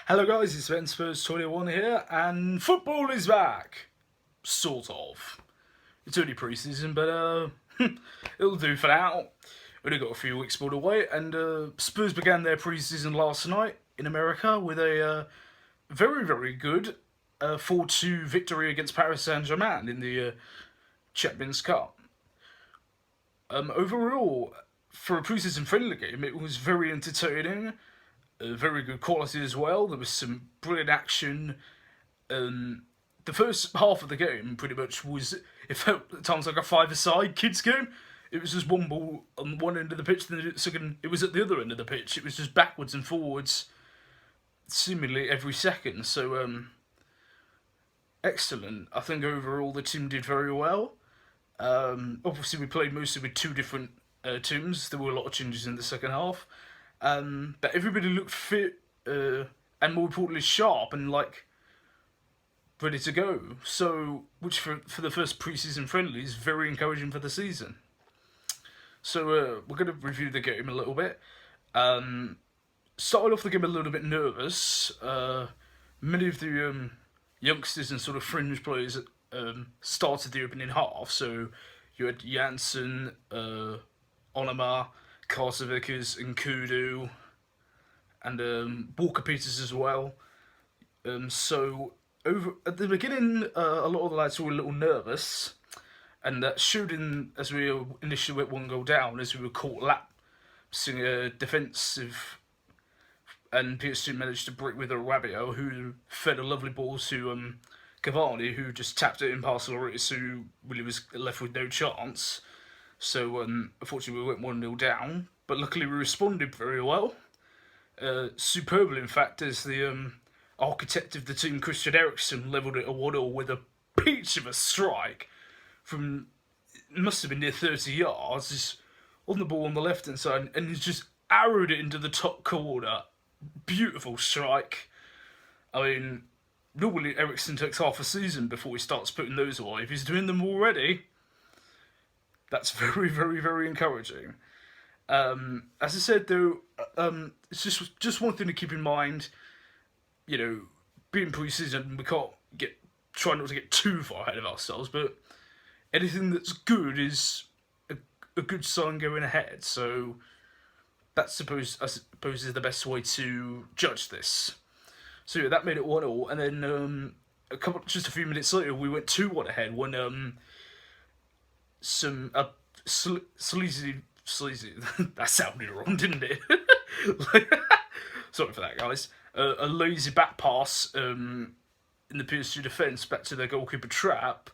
Hello guys, it's Ben Spurs 21 here, and football is back. Sort of. It's only pre-season, but it'll do for now. Only got a few weeks more to wait, and Spurs began their pre-season last night in America with a very, very good 4-2 victory against Paris Saint-Germain in the Champions Cup. Overall, for a pre-season friendly game, it was very entertaining. Very good quality as well. There was some brilliant action. The first half of the game pretty much was, it felt at times like a five-a-side kids game. It was just one ball on one end of the pitch, then the second, it was at the other end of the pitch. It was just backwards and forwards, seemingly every second. So, excellent. I think overall the team did very well. Obviously, we played mostly with two different teams. There were a lot of changes in the second half. But everybody looked fit and more importantly sharp and ready to go. So, which for the first pre-season friendly is very encouraging for the season. So we're going to review the game a little bit. Started off the game a little bit nervous. Many of the youngsters and sort of fringe players started the opening half. So you had Janssen, Onama, Karsavikas and Kudu, and Walker Peters as well. So over at the beginning, a lot of the lads were a little nervous, and that showed in as we initially went one goal down, as we were caught lapsing a defensive, and PSG managed to break with a Rabiot, who fed a lovely ball to Cavani, who just tapped it in past Lloris, who really was left with no chance. So, unfortunately, we went 1-0 down, but luckily we responded very well. Superbly, in fact, as the architect of the team, Christian Eriksen, levelled it a 1-0 with a peach of a strike from, it must have been near 30 yards, just on the ball on the left-hand side, and he's just arrowed it into the top corner. Beautiful strike. I mean, normally Eriksen takes half a season before he starts putting those away. If he's doing them already, that's very, very, very encouraging. As I said, though, it's just one thing to keep in mind. You know, being pre-season, we can't try not to get too far ahead of ourselves. But anything that's good is a good sign going ahead. So that's I suppose is the best way to judge this. So yeah, that made it 1-0, and then just a few minutes later, we went 2-1 ahead when some sleazy that sounded wrong, didn't it? Sorry for that, guys. A lazy back pass in the PSG defence back to their goalkeeper Trap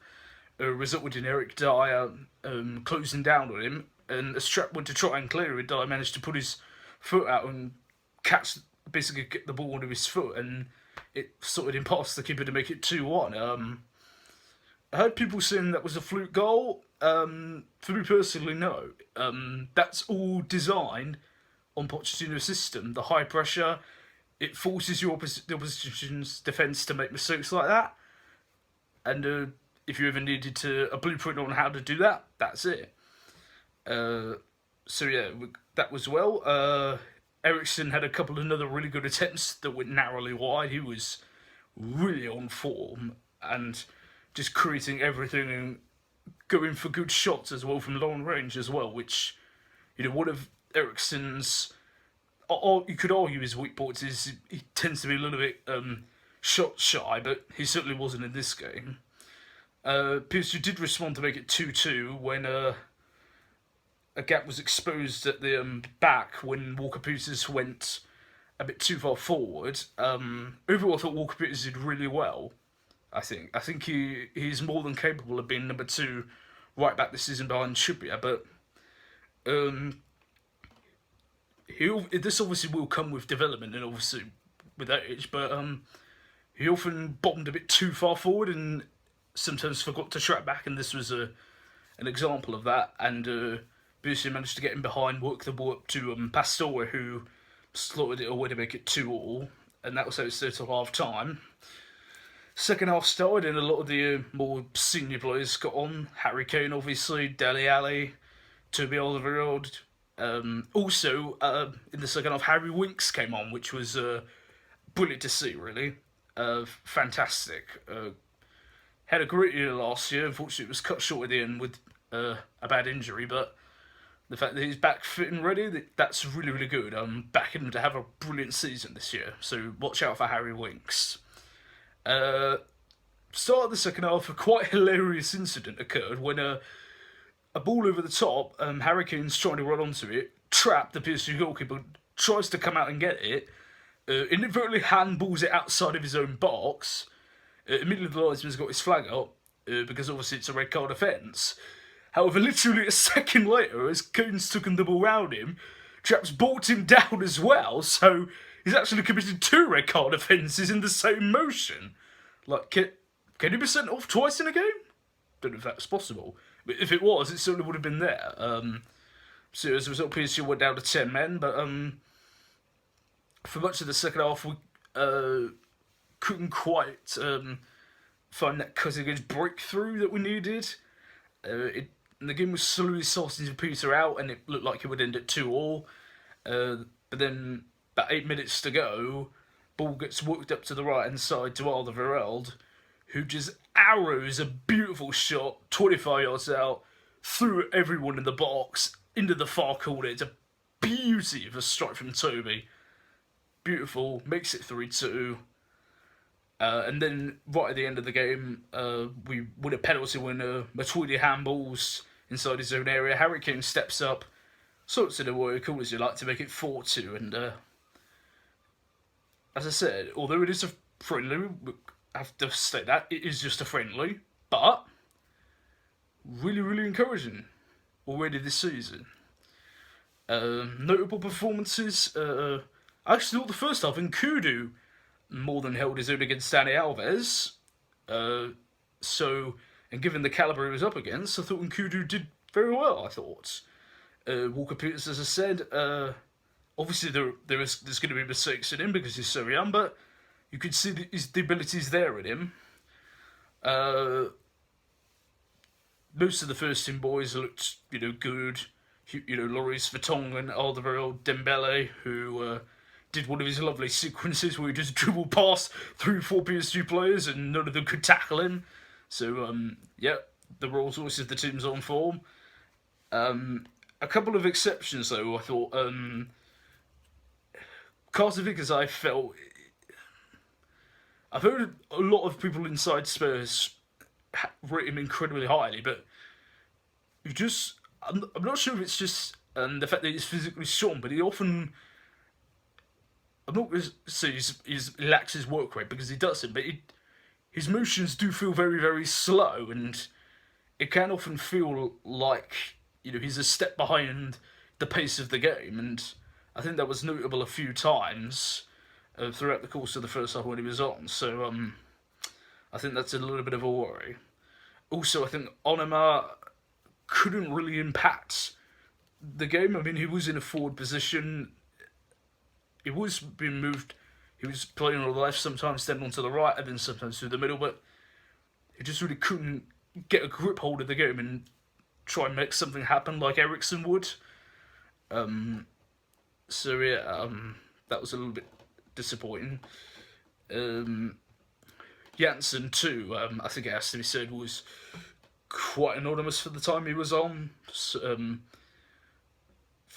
resulted in Eric Dyer closing down on him, and as Trap went to try and clear it, Dyer managed to put his foot out and basically get the ball onto his foot, and it sorted him past the keeper to make it 2-1. I heard people saying that was a fluke goal. For me personally, no. That's all designed on Pochettino's system. The high pressure, it forces the opposition's defence to make mistakes like that. And if you ever needed a blueprint on how to do that, that's it. So yeah, that was well. Eriksen had a couple of other really good attempts that went narrowly wide. He was really on form and just creating everything and going for good shots as well from long range as well, which, you know, one of Eriksen's, you could argue his weak points is he tends to be a little bit shot shy, but he certainly wasn't in this game. PSG did respond to make it 2-2 when a gap was exposed at the back when Walker Peters went a bit too far forward. Overall, I thought Walker Peters did really well. I think he's more than capable of being number 2 right back this season behind Trippier, but this obviously will come with development and obviously with age, but he often bottomed a bit too far forward and sometimes forgot to track back, and this was an example of that, and PSG managed to get him behind, work the ball up to Pastore, who slotted it away to make it 2-2, and that was how it stayed till half time. Second half started and a lot of the more senior players got on. Harry Kane, obviously, Dele Alli, Toby Alderweireld. Also, in the second half, Harry Winks came on, which was brilliant to see, really. Fantastic. Had a great year last year. Unfortunately, it was cut short at the end with a bad injury, but the fact that he's back fit and ready, that's really, really good. I'm backing him to have a brilliant season this year, so watch out for Harry Winks. Start of the second half, a quite hilarious incident occurred when a ball over the top, Harry Kane's trying to run onto it, trapped the PSG goalkeeper, tries to come out and get it, inadvertently handballs it outside of his own box. Immediately the linesman's got his flag up, because obviously it's a red card offence. However, literally a second later, as Kane's taken the ball round him, Trapp's brought him down as well, so he's actually committed 2 red card offences in the same motion. Like, can you be sent off twice in a game? Don't know if that's possible. But if it was, it certainly would have been there. So as a result, PSG went down to 10 men, but for much of the second half, we couldn't quite find that cutting-edge breakthrough that we needed. The game was slowly starting to peter out, and it looked like it would end at 2-2. But then, about 8 minutes to go, ball gets worked up to the right-hand side to Alderweireld, who just arrows a beautiful shot, 25 yards out, through everyone in the box, into the far corner. It's a beauty of a strike from Toby. Beautiful, makes it 3-2. And then, right at the end of the game, we win a penalty when Matuidi handballs inside his own area. Harry Kane steps up, sorts it away, as you like, to make it 4-2. And as I said, although it is a friendly, I have to state that, it is just a friendly, but really, really encouraging already this season. Notable performances, I actually thought the first half, Nkudu more than held his own against Dani Alves. And given the calibre he was up against, I thought Nkudu did very well, I thought. Walker Peters, as I said, obviously there's going to be mistakes in him because he's so young, but you could see the abilities there in him. Most of the first team boys looked, good. Lloris, Vertonghen, and Alderweireld, Dembele, who did one of his lovely sequences where he just dribbled past 3-4 PSG players and none of them could tackle him. So, the Rolls Royce of the team's on form. A couple of exceptions, though, I thought. Carter Vickers, I've heard a lot of people inside Spurs rate him incredibly highly, but I'm not sure if it's just the fact that he's physically strong, but he often, I'm not going to say he lacks his work rate because he doesn't, but his motions do feel very, very slow, and it can often feel like he's a step behind the pace of the game, and I think that was notable a few times throughout the course of the first half when he was on. So I think that's a little bit of a worry. Also, I think Onana couldn't really impact the game. I mean, he was in a forward position. He was being moved. He was playing on the left, sometimes then onto the right, and then sometimes through the middle, but he just really couldn't get a grip hold of the game and try and make something happen like Eriksen would. That was a little bit disappointing. Janssen too, I think it has to be said, was quite anonymous for the time he was on. From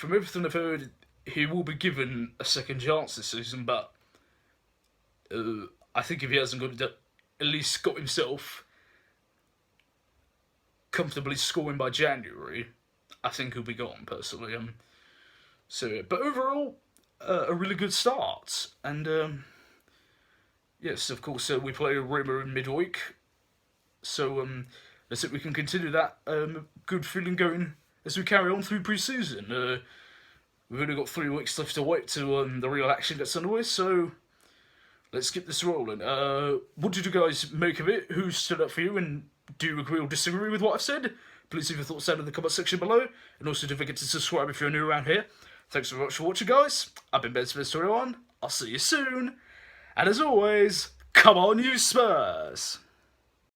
everything I've heard, he will be given a second chance this season, but I think if he hasn't got at least got himself comfortably scoring by January, I think he'll be gone, personally. But overall, a really good start. And yes, of course, we play Roma in midweek. So let's hope we can continue that good feeling going as we carry on through pre-season. We've only got 3 weeks left to wait till the real action gets underway, so let's keep this rolling. What did you guys make of it? Who stood up for you, and do you agree or disagree with what I've said? Please leave your thoughts down in the comment section below, and also don't forget to subscribe if you're new around here. Thanks very much for watching, guys. I've been Ben Smith21. I'll see you soon, and as always, come on you Spurs!